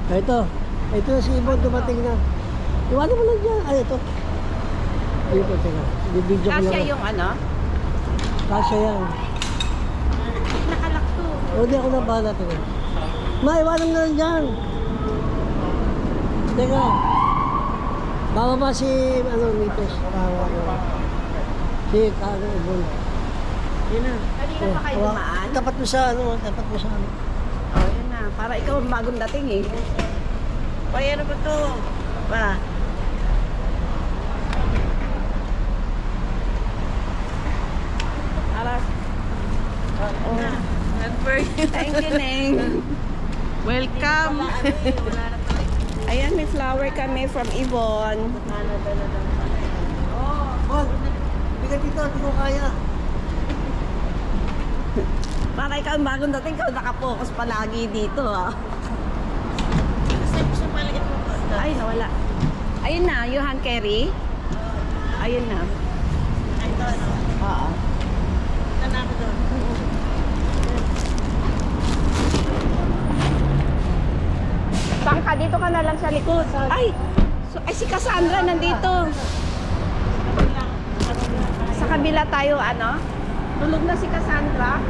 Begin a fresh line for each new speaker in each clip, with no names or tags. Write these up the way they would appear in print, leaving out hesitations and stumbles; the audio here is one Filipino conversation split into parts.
Ito si Ibon dumating na. Iwanan mo lang dyan. Ay, ito. Ito, teka. Bibidyo ko
Kasya
lang.
yung ano?
Kasya yan.
Nakalak to.
O, di ako na bahala. Teka. Ma, iwanan mo lang dyan. Teka. Bababa si, Nipes. Si, Ibon. Yun na.
Kanina pa kayo dumaan?
Tapat mo sa, tapat mo sa,
Oh, yun na. Para ikaw ang bagong dating eh.
Pay, ano ba to? Pa.
Para. Oh. Thank you, Neng. Welcome. Ayan, may flower kami from Yvonne.
Bon, bigat dito, hindi ko kaya.
Para ikaw ang bagong dating, ikaw nakapokus palagi dito ah. Ay, nawala. Ayun na, yung hand carry. Ayun na.
Ito, ano?
Oo.
Ito na ako doon.
Saan ka? Dito ka na lang sa likod. Ay! Ay, si Cassandra nandito. Sa kabila tayo, ano? Tulog na si Cassandra.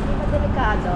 Hindi ba delikado?